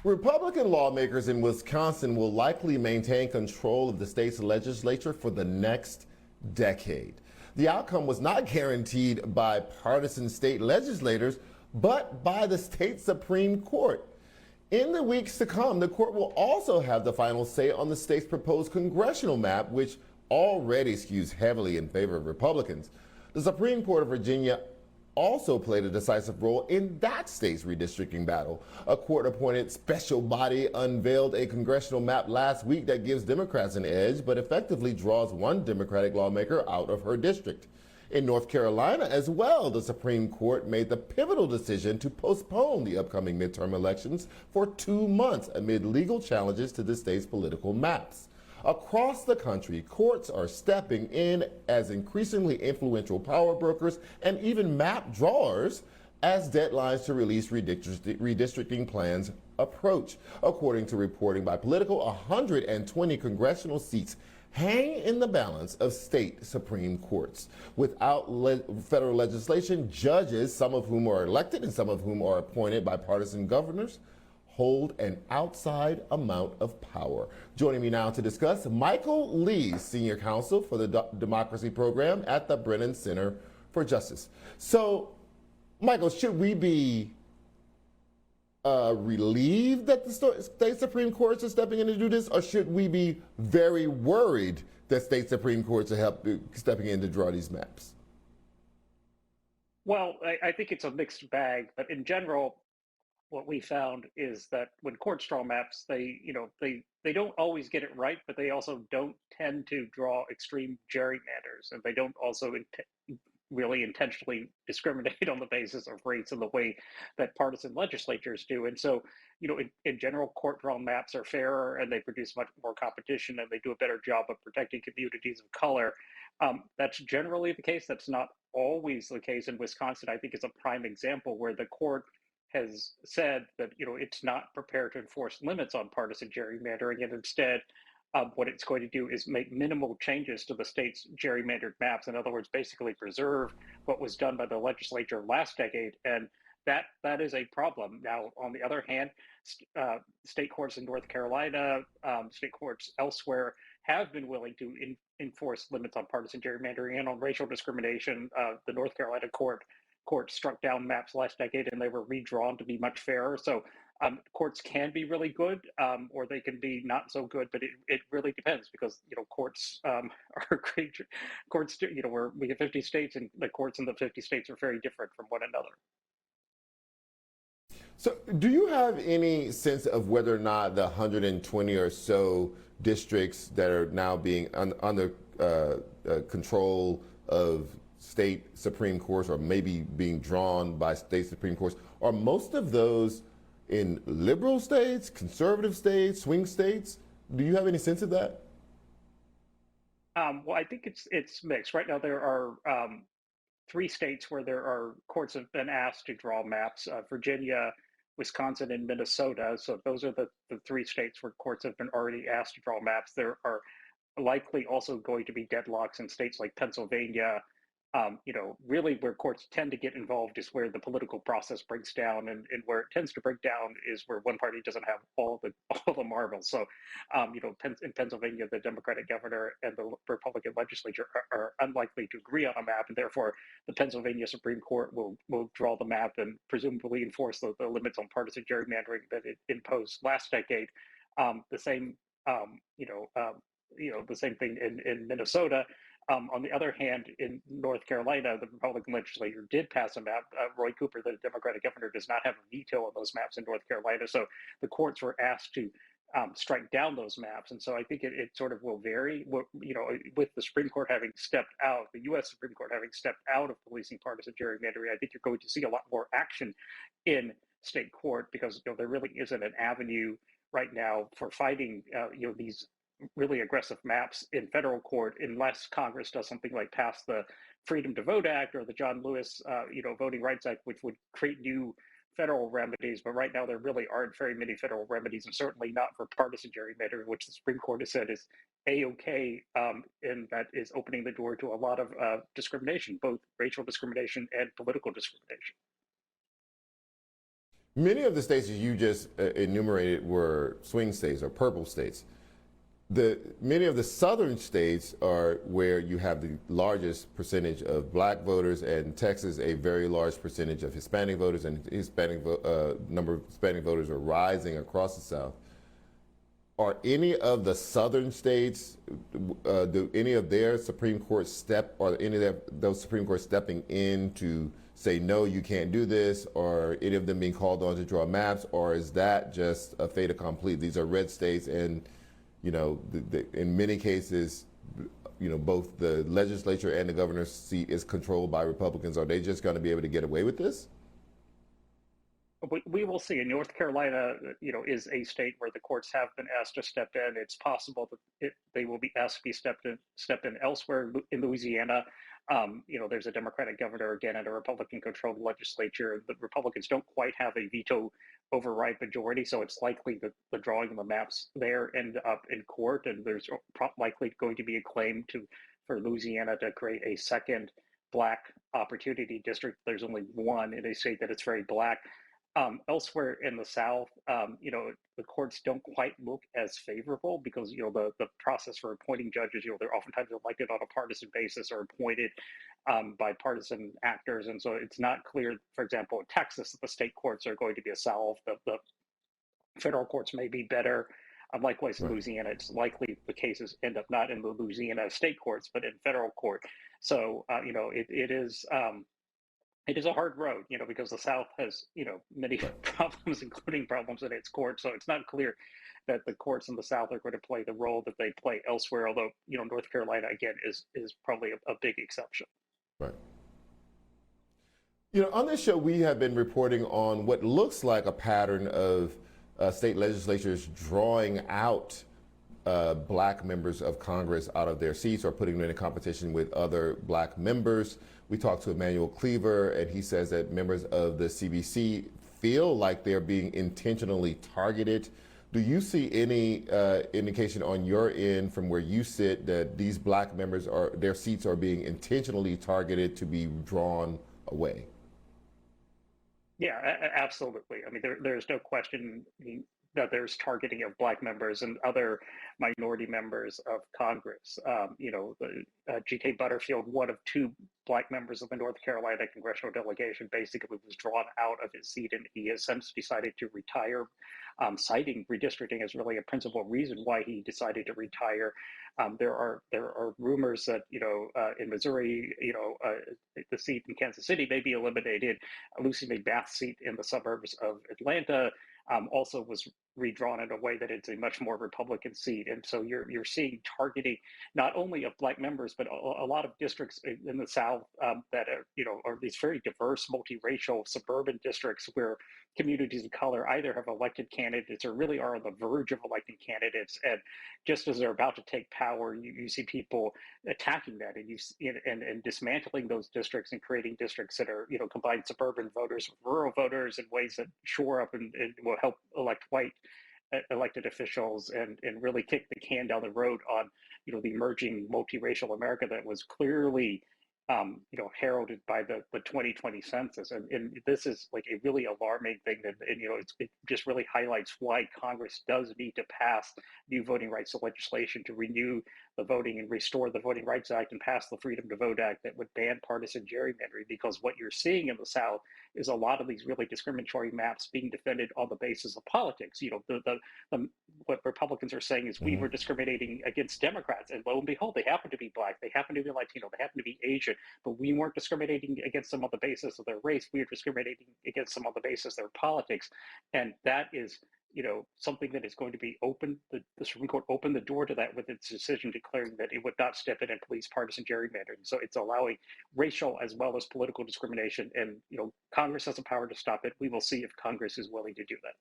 Republican lawmakers in Wisconsin will likely maintain control of the state's legislature for the next decade. The outcome was not guaranteed by partisan state legislators, but by the state Supreme Court. In the weeks to come, the court will also have the final say on the state's proposed congressional map, which already skews heavily in favor of Republicans. The Supreme Court of Virginia also played a decisive role in that state's redistricting battle. A court-appointed special body unveiled a congressional map last week that gives Democrats an edge, but effectively draws one Democratic lawmaker out of her district. In North Carolina as well, the Supreme Court made the pivotal decision to postpone the upcoming midterm elections for 2 months amid legal challenges to the state's political maps. Across the country, courts are stepping in as increasingly influential power brokers and even map drawers as deadlines to release redistricting plans approach. According to reporting by Politico, 120 congressional seats hang in the balance of state Supreme Courts. Without federal legislation, judges, some of whom are elected and some of whom are appointed by partisan governors, hold an outside amount of power. Joining me now to discuss, Michael Lee, Senior Counsel for the Democracy Program at the Brennan Center for Justice. So, Michael, should we be relieved that the state Supreme Courts are stepping in to do this, or should we be very worried that state Supreme Courts are stepping in to draw these maps? Well, I think it's a mixed bag, but in general, what we found is that when courts draw maps, they don't always get it right, but they also don't tend to draw extreme gerrymanders, and they don't also really intentionally discriminate on the basis of race in the way that partisan legislatures do. And so, in general, court drawn maps are fairer and they produce much more competition and they do a better job of protecting communities of color. That's generally the case. That's not always the case. In Wisconsin, I think is a prime example where the court has said that it's not prepared to enforce limits on partisan gerrymandering, and instead what it's going to do is make minimal changes to the state's gerrymandered maps. In other words, basically preserve what was done by the legislature last decade, and that is a problem. Now, on the other hand, state courts in North Carolina, state courts elsewhere have been willing to enforce limits on partisan gerrymandering and on racial discrimination. The North Carolina court struck down maps last decade and they were redrawn to be much fairer. So courts can be really good or they can be not so good, but it really depends because, courts are great. Courts, we have 50 states and the courts in the 50 states are very different from one another. So do you have any sense of whether or not the 120 or so districts that are now being under control of state Supreme Courts or maybe being drawn by state Supreme Courts, are most of those in liberal states, conservative states, swing states? Do you have any sense of that? Well, I think it's mixed. Right now, there are 3 states where there are courts have been asked to draw maps: Virginia, Wisconsin, and Minnesota. So those are the 3 states where courts have been already asked to draw maps. There are likely also going to be deadlocks in states like Pennsylvania. Really where courts tend to get involved is where the political process breaks down, and where it tends to break down is where one party doesn't have all the marbles. So, in Pennsylvania, the Democratic governor and the Republican legislature are unlikely to agree on a map, and therefore the Pennsylvania Supreme Court will draw the map and presumably enforce the limits on partisan gerrymandering that it imposed last decade. The same, the same thing in Minnesota. On the other hand, in North Carolina, the Republican legislature did pass a map. Roy Cooper, the Democratic governor, does not have a veto on those maps in North Carolina. So the courts were asked to strike down those maps. And so I think it sort of will vary. With the Supreme Court having stepped out, the U.S. Supreme Court having stepped out of policing partisan gerrymandering, I think you're going to see a lot more action in state court because there really isn't an avenue right now for fighting these really aggressive maps in federal court unless Congress does something like pass the Freedom to Vote Act or the John Lewis, Voting Rights Act, which would create new federal remedies. But right now, there really aren't very many federal remedies, and certainly not for partisan gerrymandering, which the Supreme Court has said is A-OK, and that is opening the door to a lot of discrimination, both racial discrimination and political discrimination. Many of the states that you just enumerated were swing states or purple states. Many of the southern states are where you have the largest percentage of black voters, and Texas a very large percentage of Hispanic voters, and number of Hispanic voters are rising across the South. Are any of the southern states, do any of their Supreme Court or any of those Supreme Court stepping in to say, no, you can't do this, or any of them being called on to draw maps, or is that just a fait accompli? These are red states, and in many cases, both the legislature and the governor's seat is controlled by Republicans. Are they just going to be able to get away with this? We will see. In North Carolina, is a state where the courts have been asked to step in. It's possible that they will be asked to be step in elsewhere. In Louisiana, there's a Democratic governor again and a Republican-controlled legislature. The Republicans don't quite have a veto override majority, so it's likely that the drawing of the maps there end up in court, and there's likely going to be a claim for Louisiana to create a second black opportunity district. There's only one in a state that it's very black. Elsewhere in the South, the courts don't quite look as favorable because, the process for appointing judges, they're oftentimes elected on a partisan basis or appointed by partisan actors. And so it's not clear, for example, in Texas, that the state courts are going to be a salve. The federal courts may be better. Likewise, in Louisiana, it's likely the cases end up not in the Louisiana state courts, but in federal court. So, it is a hard road, because the South has, many problems, including problems in its courts. So it's not clear that the courts in the South are going to play the role that they play elsewhere. Although, North Carolina again is probably a big exception. Right. On this show, we have been reporting on what looks like a pattern of state legislatures drawing out black members of Congress out of their seats or putting them in a competition with other black members. We talked to Emmanuel Cleaver, and he says that members of the CBC feel like they're being intentionally targeted. Do you see any indication on your end from where you sit that these black members their seats are being intentionally targeted to be drawn away? Yeah, absolutely. I mean, there's no question that there's targeting of black members and other minority members of Congress. G.K. Butterfield, one of two black members of the North Carolina congressional delegation, basically was drawn out of his seat, and he has since decided to retire, citing redistricting as really a principal reason why he decided to retire. There are rumors that in Missouri, the seat in Kansas City may be eliminated. Lucy McBath's seat in the suburbs of Atlanta also was redrawn in a way that it's a much more Republican seat. And so you're seeing targeting not only of black members, but a lot of districts in the South that are these very diverse, multiracial suburban districts where communities of color either have elected candidates or really are on the verge of electing candidates. And just as they're about to take power, you see people attacking that and dismantling those districts and creating districts that are, combine suburban voters with rural voters in ways that shore up and will help elect white elected officials and really kick the can down the road on, the emerging multiracial America that was clearly heralded by the 2020 census. And this is like a really alarming thing it just really highlights why Congress does need to pass new voting rights legislation to renew the voting and restore the Voting Rights Act and pass the Freedom to Vote Act that would ban partisan gerrymandering, because what you're seeing in the South is a lot of these really discriminatory maps being defended on the basis of politics. What Republicans are saying is we were discriminating against Democrats, and lo and behold, they happen to be black, they happen to be Latino, they happen to be Asian, but we weren't discriminating against them on the basis of their race. We were discriminating against them on the basis of their politics, and that is something that is going to be open. The Supreme Court opened the door to that with its decision declaring that it would not step in and police partisan gerrymandering. So it's allowing racial as well as political discrimination, and Congress has the power to stop it. We will see if Congress is willing to do that.